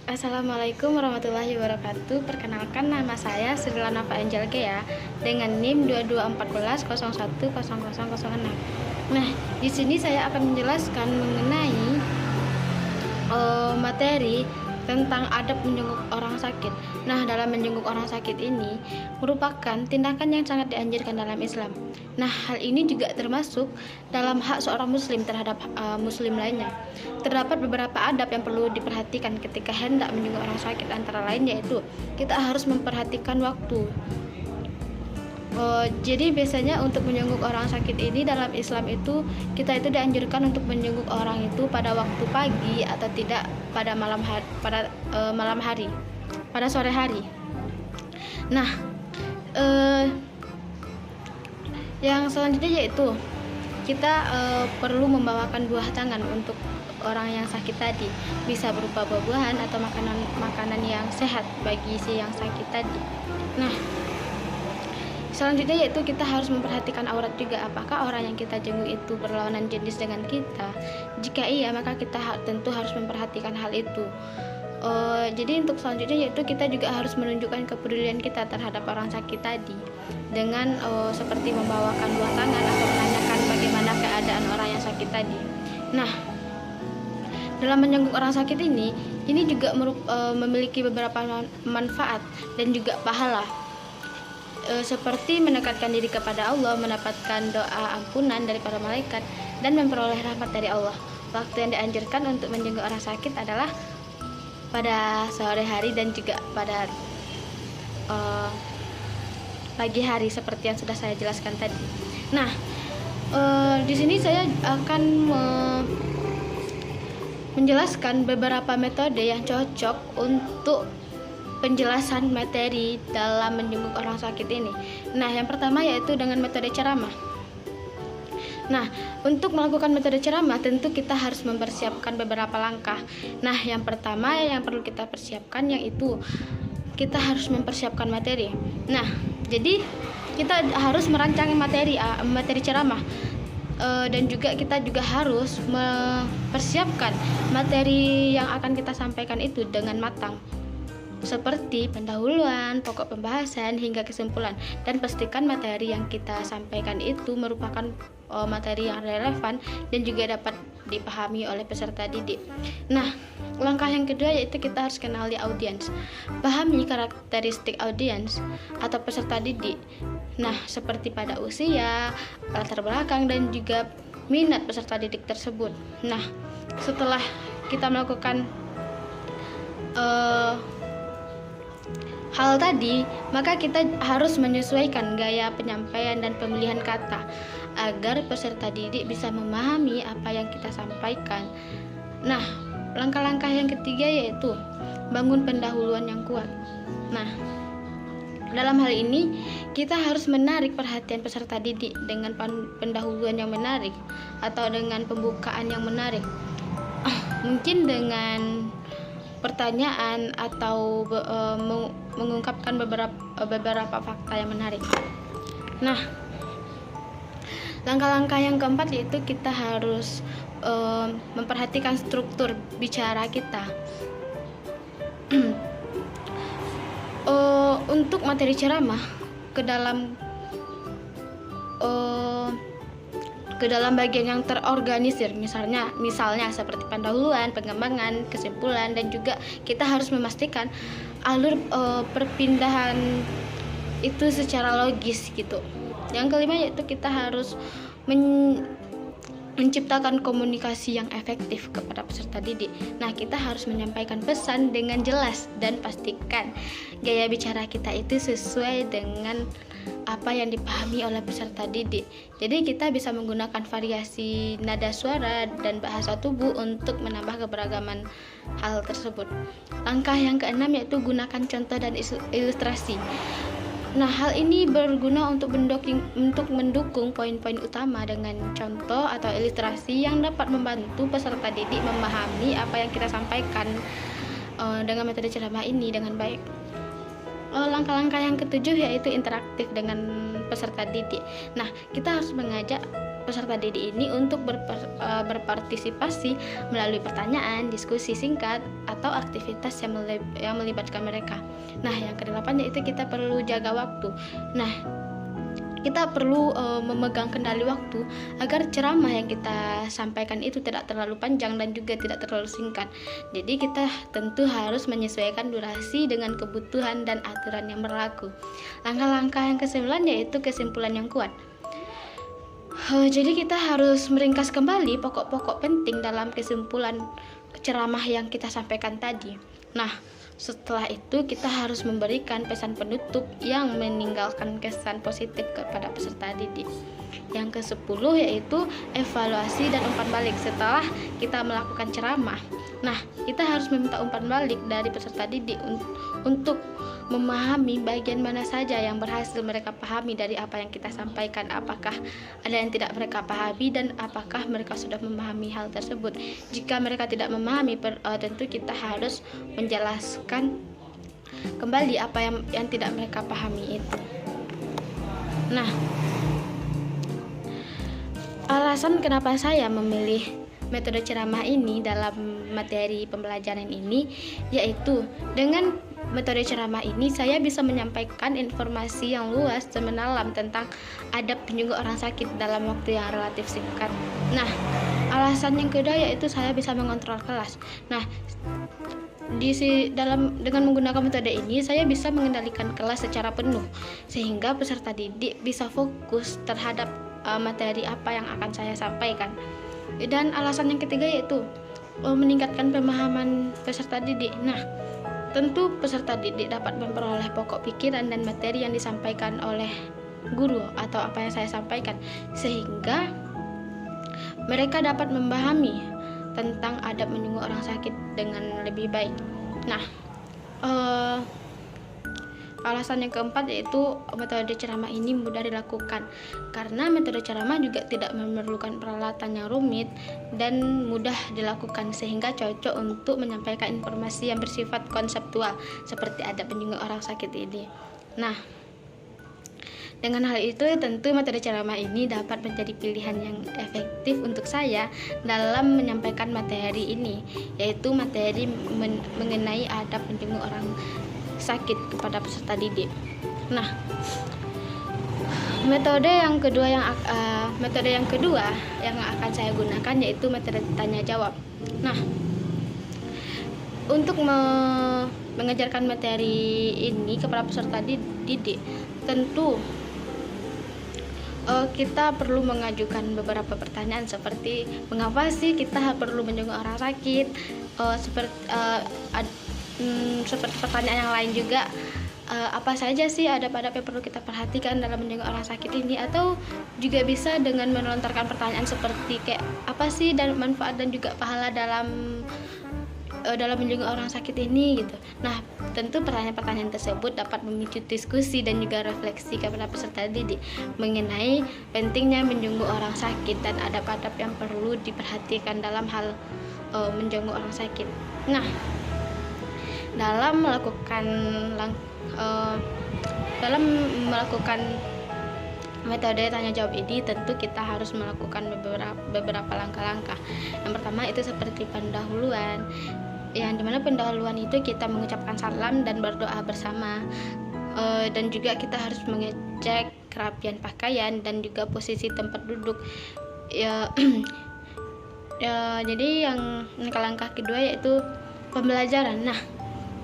Assalamualaikum warahmatullahi wabarakatuh. Perkenalkan, nama saya Sri Nafa Angelke ya, dengan NIM 2214010006. Nah, di sini saya akan menjelaskan mengenai materi tentang adab menjenguk orang sakit. Nah, dalam menjenguk orang sakit ini merupakan tindakan yang sangat dianjurkan dalam Islam. Nah, hal ini juga termasuk dalam hak seorang muslim terhadap muslim lainnya. Terdapat beberapa adab yang perlu diperhatikan ketika hendak menjenguk orang sakit, antara lain yaitu kita harus memperhatikan waktu. Jadi biasanya untuk menjenguk orang sakit ini dalam Islam itu kita itu dianjurkan untuk menjenguk orang itu pada waktu pagi atau tidak pada malam hari, pada sore hari. Nah, yang selanjutnya yaitu kita perlu membawakan buah tangan untuk orang yang sakit tadi, bisa berupa buah-buahan atau makanan yang sehat bagi si yang sakit tadi. Nah, selanjutnya yaitu kita harus memperhatikan aurat juga, apakah orang yang kita jenguk itu berlawanan jenis dengan kita. Jika iya, maka kita tentu harus memperhatikan hal itu. Jadi untuk selanjutnya yaitu kita juga harus menunjukkan kepedulian kita terhadap orang sakit tadi dengan seperti membawakan buah tangan atau menanyakan bagaimana keadaan orang yang sakit tadi. Nah, dalam menjenguk orang sakit ini juga memiliki beberapa manfaat dan juga pahala, seperti mendekatkan diri kepada Allah, mendapatkan doa ampunan dari para malaikat, dan memperoleh rahmat dari Allah. Waktu yang dianjurkan untuk menjenguk orang sakit adalah pada sore hari dan juga pada pagi hari seperti yang sudah saya jelaskan tadi. Nah, di sini saya akan menjelaskan beberapa metode yang cocok untuk penjelasan materi dalam menjenguk orang sakit ini. Nah, yang pertama yaitu dengan metode ceramah. Nah, untuk melakukan metode ceramah tentu kita harus mempersiapkan beberapa langkah. Nah, yang pertama yang perlu kita persiapkan yaitu kita harus mempersiapkan materi. Nah, jadi kita harus merancang materi ceramah. Dan juga kita juga harus mempersiapkan materi yang akan kita sampaikan itu dengan matang, seperti pendahuluan, pokok pembahasan, hingga kesimpulan. Dan pastikan materi yang kita sampaikan itu merupakan materi yang relevan dan juga dapat dipahami oleh peserta didik. Nah, langkah yang kedua yaitu kita harus kenali audiens. Pahami karakteristik audiens atau peserta didik. Nah, seperti pada usia, latar belakang, dan juga minat peserta didik tersebut. Nah, setelah kita melakukan hal tadi, maka kita harus menyesuaikan gaya penyampaian dan pemilihan kata agar peserta didik bisa memahami apa yang kita sampaikan. Nah, langkah-langkah yang ketiga yaitu bangun pendahuluan yang kuat. Nah, dalam hal ini kita harus menarik perhatian peserta didik dengan pendahuluan yang menarik atau dengan pembukaan yang menarik. Mungkin dengan pertanyaan atau mengungkapkan beberapa fakta yang menarik. Nah, langkah-langkah yang keempat yaitu kita harus memperhatikan struktur bicara kita. Untuk materi ceramah ke dalam bagian yang terorganisir, misalnya seperti pendahuluan, pengembangan, kesimpulan, dan juga kita harus memastikan alur perpindahan itu secara logis gitu. Yang kelima yaitu kita harus menciptakan komunikasi yang efektif kepada peserta didik. Nah, kita harus menyampaikan pesan dengan jelas dan pastikan gaya bicara kita itu sesuai dengan apa yang dipahami oleh peserta didik. Jadi kita bisa menggunakan variasi nada suara dan bahasa tubuh untuk menambah keberagaman hal tersebut. Langkah yang keenam yaitu gunakan contoh dan ilustrasi. Nah, hal ini berguna untuk mendukung poin-poin utama dengan contoh atau ilustrasi yang dapat membantu peserta didik memahami apa yang kita sampaikan dengan metode ceramah ini dengan baik. Langkah-langkah yang ketujuh yaitu interaktif dengan peserta didik. Nah, kita harus mengajak peserta didik ini untuk berpartisipasi melalui pertanyaan, diskusi singkat, atau aktivitas yang melibatkan mereka. Nah, yang kedelapan yaitu kita perlu jaga waktu. Nah, kita perlu memegang kendali waktu agar ceramah yang kita sampaikan itu tidak terlalu panjang dan juga tidak terlalu singkat. Jadi kita tentu harus menyesuaikan durasi dengan kebutuhan dan aturan yang berlaku. Langkah-langkah yang ke-9 yaitu kesimpulan yang kuat. Jadi kita harus meringkas kembali pokok-pokok penting dalam kesimpulan ceramah yang kita sampaikan tadi. Nah, setelah itu kita harus memberikan pesan penutup yang meninggalkan kesan positif kepada peserta didik. Yang ke-10 yaitu evaluasi dan umpan balik setelah kita melakukan ceramah. Nah, kita harus meminta umpan balik dari peserta didik untuk memahami bagian mana saja yang berhasil mereka pahami dari apa yang kita sampaikan, apakah ada yang tidak mereka pahami dan apakah mereka sudah memahami hal tersebut. Jika mereka tidak memahami, tentu kita harus menjelaskan kembali apa yang tidak mereka pahami itu. Nah, alasan kenapa saya memilih metode ceramah ini dalam materi pembelajaran ini yaitu dengan metode ceramah ini saya bisa menyampaikan informasi yang luas dan mendalam tentang adab menyungguh orang sakit dalam waktu yang relatif singkat. Nah, alasan yang kedua yaitu saya bisa mengontrol kelas. Nah, dengan menggunakan metode ini saya bisa mengendalikan kelas secara penuh sehingga peserta didik bisa fokus terhadap materi apa yang akan saya sampaikan. Dan alasan yang ketiga yaitu meningkatkan pemahaman peserta didik. Nah, tentu peserta didik dapat memperoleh pokok pikiran dan materi yang disampaikan oleh guru atau apa yang saya sampaikan sehingga mereka dapat memahami tentang adab menyungguh orang sakit dengan lebih baik. Nah, alasan yang keempat yaitu metode ceramah ini mudah dilakukan karena metode ceramah juga tidak memerlukan peralatan yang rumit dan mudah dilakukan sehingga cocok untuk menyampaikan informasi yang bersifat konseptual seperti adab menyungguh orang sakit ini. Nah, dengan hal itu tentu metode ceramah ini dapat menjadi pilihan yang efektif untuk saya dalam menyampaikan materi ini, yaitu materi mengenai adab menyungguh orang sakit kepada peserta didik. Nah, metode yang kedua yang akan saya gunakan yaitu metode tanya jawab. Nah, untuk mengajarkan materi ini kepada peserta didik, tentu kita perlu mengajukan beberapa pertanyaan seperti mengapa sih kita perlu menjenguk orang sakit, seperti pertanyaan yang lain juga, apa saja sih adab-adab yang perlu kita perhatikan dalam menjenguk orang sakit ini, atau juga bisa dengan melontarkan pertanyaan seperti kayak apa sih dan manfaat dan juga pahala dalam menjenguk orang sakit ini gitu. Nah, tentu pertanyaan-pertanyaan tersebut dapat memicu diskusi dan juga refleksi kepada peserta didik mengenai pentingnya menjenguk orang sakit dan adab-adab yang perlu diperhatikan dalam hal menjenguk orang sakit. Nah, dalam melakukan metode tanya jawab ini tentu kita harus melakukan beberapa langkah-langkah. Yang pertama itu seperti pendahuluan, yang dimana pendahuluan itu kita mengucapkan salam dan berdoa bersama, dan juga kita harus mengecek kerapian pakaian dan juga posisi tempat duduk ya. Jadi yang langkah kedua yaitu pembelajaran. Nah,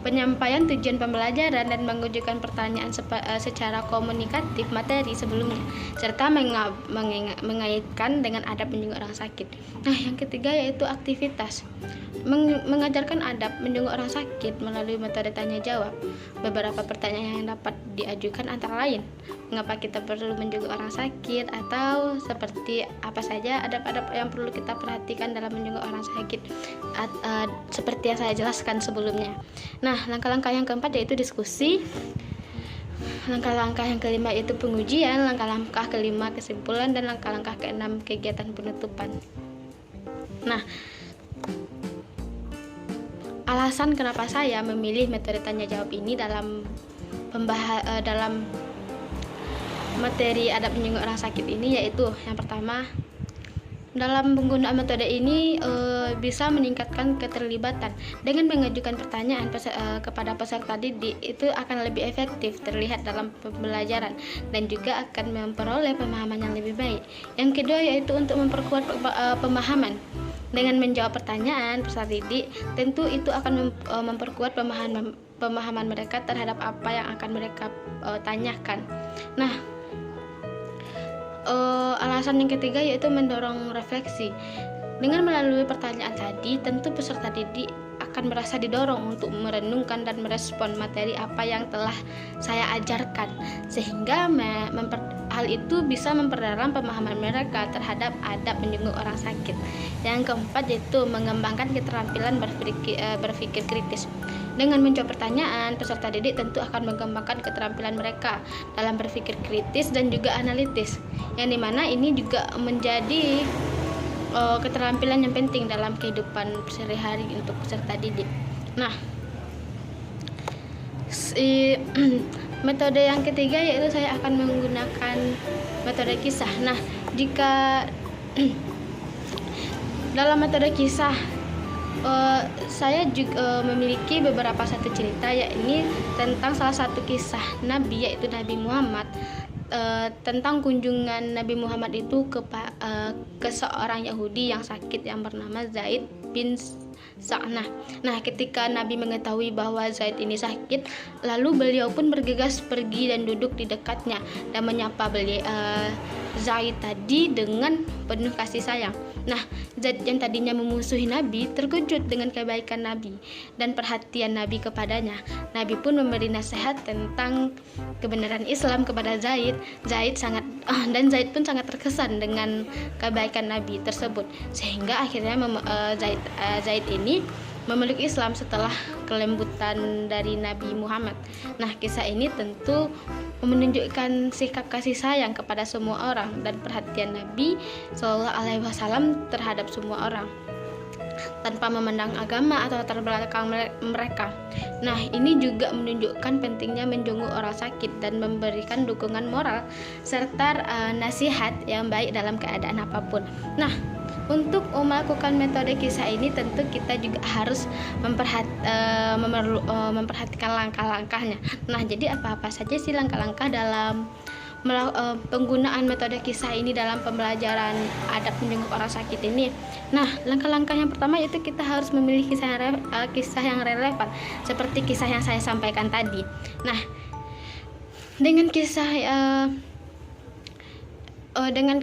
penyampaian tujuan pembelajaran dan mengajukan pertanyaan secara komunikatif materi sebelumnya serta mengaitkan dengan adab menjenguk orang sakit. Nah, yang ketiga yaitu aktivitas. Mengajarkan adab menjenguk orang sakit melalui metode tanya jawab. Beberapa pertanyaan yang dapat diajukan antara lain, mengapa kita perlu menjenguk orang sakit, atau seperti apa saja adab-adab yang perlu kita perhatikan dalam menjenguk orang sakit, seperti yang saya jelaskan sebelumnya. Nah, langkah-langkah yang keempat yaitu diskusi. Langkah-langkah yang kelima yaitu pengujian, langkah-langkah kelima kesimpulan, dan langkah-langkah keenam kegiatan penutupan. Nah, alasan kenapa saya memilih metode tanya jawab ini dalam materi adab menyungguh orang sakit ini yaitu yang pertama, dalam penggunaan metode ini bisa meningkatkan keterlibatan. Dengan mengajukan pertanyaan kepada peserta didik, itu akan lebih efektif terlihat dalam pembelajaran dan juga akan memperoleh pemahaman yang lebih baik. Yang kedua yaitu untuk memperkuat pemahaman. Dengan menjawab pertanyaan peserta didik, tentu itu akan memperkuat pemahaman mereka terhadap apa yang akan mereka tanyakan. Nah, alasan yang ketiga yaitu mendorong refleksi. Dengan melalui pertanyaan tadi, tentu peserta didik akan merasa didorong untuk merenungkan dan merespon materi apa yang telah saya ajarkan, sehingga hal itu bisa memperdalam pemahaman mereka terhadap adab menjenguk orang sakit. Yang keempat yaitu mengembangkan keterampilan berpikir kritis. Dengan menjawab pertanyaan, peserta didik tentu akan mengembangkan keterampilan mereka dalam berpikir kritis dan juga analitis, yang dimana ini juga menjadi keterampilan yang penting dalam kehidupan sehari-hari untuk peserta didik. Nah, metode yang ketiga yaitu saya akan menggunakan metode kisah. Nah, jika dalam metode kisah saya juga memiliki beberapa satu cerita, yakni tentang salah satu kisah Nabi, yaitu Nabi Muhammad, tentang kunjungan Nabi Muhammad itu ke seorang Yahudi yang sakit yang bernama Zaid bin Sa'nah. Nah, ketika Nabi mengetahui bahwa Zaid ini sakit, lalu beliau pun bergegas pergi dan duduk di dekatnya dan menyapa Zaid tadi dengan penuh kasih sayang. Nah, Zaid yang tadinya memusuhi Nabi terkejut dengan kebaikan Nabi dan perhatian Nabi kepadanya. Nabi pun memberi nasihat tentang kebenaran Islam kepada Zaid. Zaid pun sangat terkesan dengan kebaikan Nabi tersebut, sehingga akhirnya Zaid ini memeluk Islam setelah kelembutan dari Nabi Muhammad. Nah, kisah ini tentu menunjukkan sikap kasih sayang kepada semua orang dan perhatian Nabi Shallallahu Alaihi Wasallam terhadap semua orang tanpa memandang agama atau latar belakang mereka. Nah, ini juga menunjukkan pentingnya menjenguk orang sakit dan memberikan dukungan moral serta nasihat yang baik dalam keadaan apapun. Nah, untuk melakukan metode kisah ini tentu kita juga harus memperhatikan langkah-langkahnya. Nah, jadi apa-apa saja sih langkah-langkah dalam penggunaan metode kisah ini dalam pembelajaran adab menjenguk orang sakit ini? Nah, langkah-langkah yang pertama yaitu kita harus memilih kisah yang relevan, seperti kisah yang saya sampaikan tadi. Nah, dengan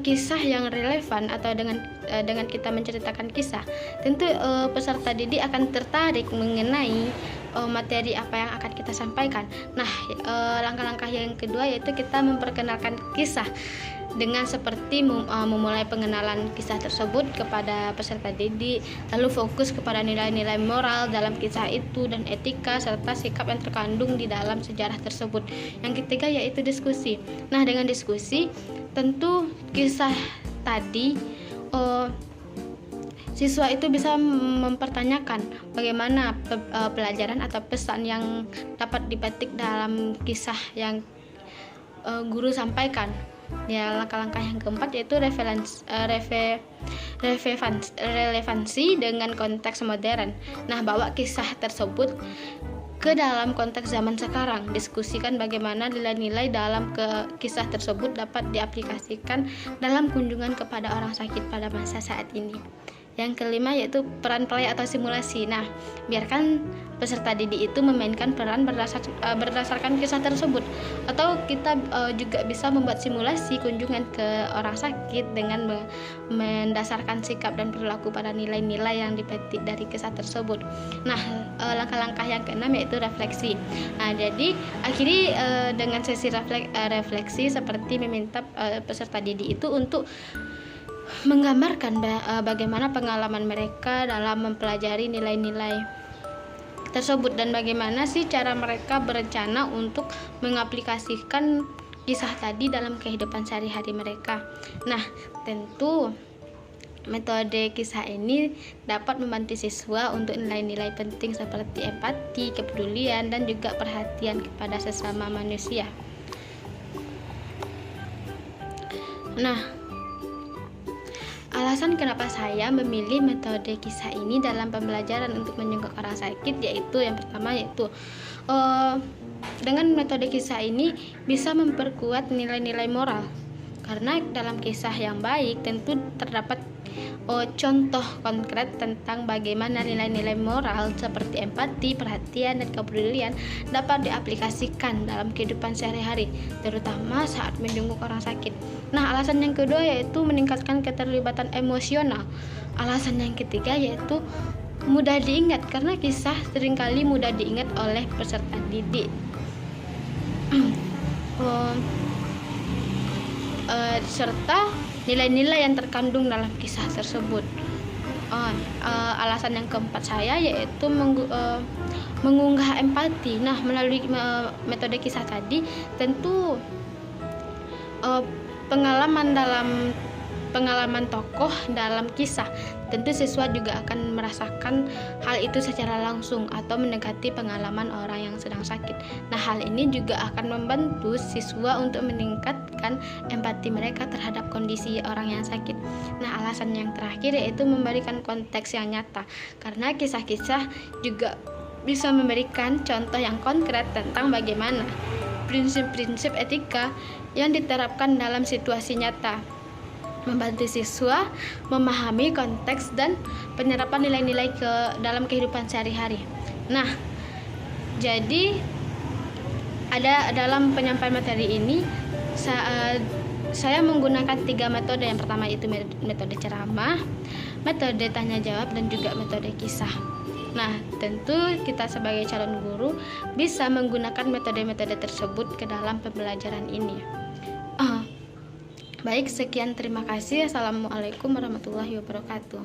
kisah yang relevan atau dengan kita menceritakan kisah, tentu peserta didik akan tertarik mengenai materi apa yang akan kita sampaikan. Nah, langkah-langkah yang kedua yaitu kita memperkenalkan kisah dengan seperti memulai pengenalan kisah tersebut kepada peserta didik, lalu fokus kepada nilai-nilai moral dalam kisah itu dan etika serta sikap yang terkandung di dalam sejarah tersebut. Yang ketiga yaitu diskusi. Nah, dengan diskusi tentu kisah tadi siswa itu bisa mempertanyakan bagaimana pelajaran atau pesan yang dapat dipetik dalam kisah yang guru sampaikan. Ya, langkah-langkah yang keempat yaitu relevansi dengan konteks modern. Nah, bawa kisah tersebut ke dalam konteks zaman sekarang. Diskusikan bagaimana nilai-nilai dalam kisah tersebut dapat diaplikasikan dalam kunjungan kepada orang sakit pada masa saat ini. Yang kelima yaitu peran play atau simulasi. Nah, biarkan peserta didik itu memainkan peran berdasarkan kisah tersebut, atau kita juga bisa membuat simulasi kunjungan ke orang sakit dengan mendasarkan sikap dan perilaku pada nilai-nilai yang dipetik dari kisah tersebut. Nah, langkah-langkah yang keenam yaitu refleksi. Nah, jadi akhiri dengan sesi refleksi seperti meminta peserta didik itu untuk menggambarkan bagaimana pengalaman mereka dalam mempelajari nilai-nilai tersebut dan bagaimana sih cara mereka berencana untuk mengaplikasikan kisah tadi dalam kehidupan sehari-hari mereka. Nah, tentu metode kisah ini dapat membantu siswa untuk nilai-nilai penting seperti empati, kepedulian, dan juga perhatian kepada sesama manusia. Nah, alasan kenapa saya memilih metode kisah ini dalam pembelajaran untuk menjenguk orang sakit yaitu yang pertama yaitu dengan metode kisah ini bisa memperkuat nilai-nilai moral. Karena dalam kisah yang baik tentu terdapat contoh konkret tentang bagaimana nilai-nilai moral seperti empati, perhatian, dan kepedulian dapat diaplikasikan dalam kehidupan sehari-hari, terutama saat menjenguk orang sakit. Nah, alasan yang kedua yaitu meningkatkan keterlibatan emosional. Alasan yang ketiga yaitu mudah diingat, karena kisah seringkali mudah diingat oleh peserta didik. Serta nilai-nilai yang terkandung dalam kisah tersebut. Alasan yang keempat saya yaitu mengunggah empati. Nah, melalui metode kisah tadi tentu pengalaman tokoh dalam kisah, tentu siswa juga akan merasakan hal itu secara langsung atau mendekati pengalaman orang yang sedang sakit. Nah, hal ini juga akan membantu siswa untuk meningkatkan empati mereka terhadap kondisi orang yang sakit. Nah, alasan yang terakhir yaitu memberikan konteks yang nyata, karena kisah-kisah juga bisa memberikan contoh yang konkret tentang bagaimana prinsip-prinsip etika yang diterapkan dalam situasi nyata, membantu siswa memahami konteks dan penyerapan nilai-nilai dalam kehidupan sehari-hari. Nah, jadi ada dalam penyampaian materi ini saya menggunakan 3 metode. Yang pertama itu metode ceramah, metode tanya jawab, dan juga metode kisah. Nah, tentu kita sebagai calon guru bisa menggunakan metode-metode tersebut ke dalam pembelajaran ini. Baik, sekian, terima kasih. Assalamualaikum warahmatullahi wabarakatuh.